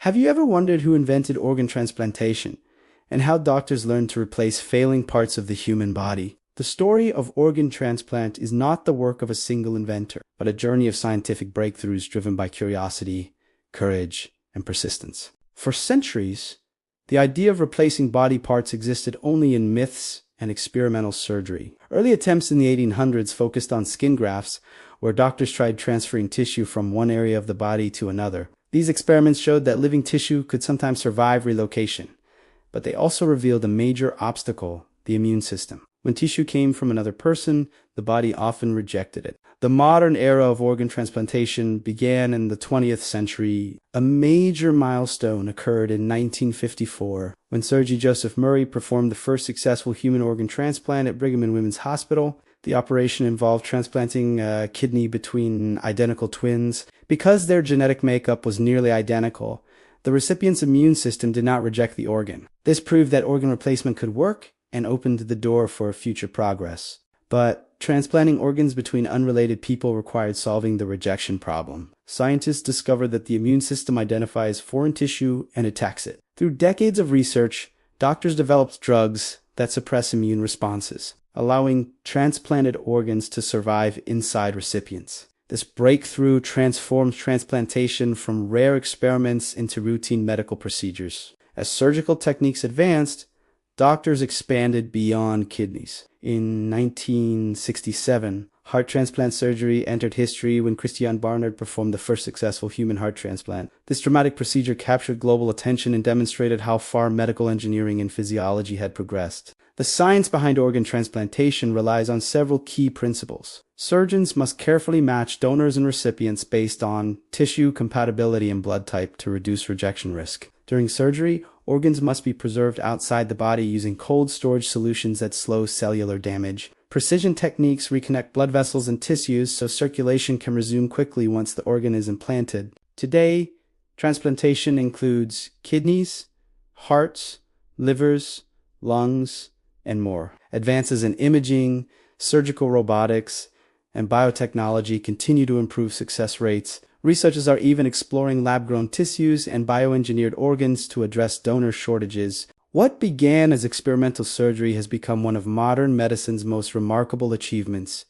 Have you ever wondered who invented organ transplantation and how doctors learned to replace failing parts of the human body? The story of organ transplant is not the work of a single inventor, but a journey of scientific breakthroughs driven by curiosity, courage, and persistence. For centuries, the idea of replacing body parts existed only in myths and experimental surgery. Early attempts in the 1800s focused on skin grafts, where doctors tried transferring tissue from one area of the body to another. These experiments showed that living tissue could sometimes survive relocation, but they also revealed a major obstacle: the immune system. When tissue came from another person, the body often rejected it. The modern era of organ transplantation began in the 20th century. A major milestone occurred in 1954 when Surgeon Joseph Murray performed the first successful human organ transplant at Brigham and Women's Hospital. The operation involved transplanting a kidney between identical twins. Because their genetic makeup was nearly identical, the recipient's immune system did not reject the organ. This proved that organ replacement could work and opened the door for future progress. But transplanting organs between unrelated people required solving the rejection problem. Scientists discovered that the immune system identifies foreign tissue and attacks it. Through decades of research, doctors developed drugs that suppress immune responses, allowing transplanted organs to survive inside recipients. This breakthrough transformed transplantation from rare experiments into routine medical procedures. As surgical techniques advanced, doctors expanded beyond kidneys. In 1967, heart transplant surgery entered history when Christiaan Barnard performed the first successful human heart transplant. This dramatic procedure captured global attention and demonstrated how far medical engineering and physiology had progressed. The science behind organ transplantation relies on several key principles. Surgeons must carefully match donors and recipients based on tissue compatibility and blood type to reduce rejection risk. During surgery, organs must be preserved outside the body using cold storage solutions that slow cellular damage. Precision techniques reconnect blood vessels and tissues so circulation can resume quickly once the organ is implanted. Today, transplantation includes kidneys, hearts, livers, lungs, and more. Advances in imaging, surgical robotics, and biotechnology continue to improve success rates. Researchers are even exploring lab-grown tissues and bioengineered organs to address donor shortages. What began as experimental surgery has become one of modern medicine's most remarkable achievements,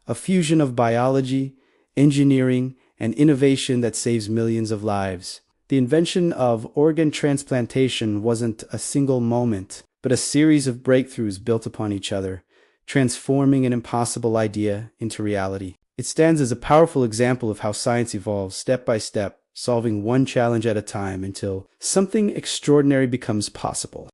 a fusion of biology, engineering, and innovation that saves millions of lives. The invention of organ transplantation wasn't a single moment, but a series of breakthroughs built upon each other, transforming an impossible idea into reality. It stands as a powerful example of how science evolves step by step, solving one challenge at a time until something extraordinary becomes possible.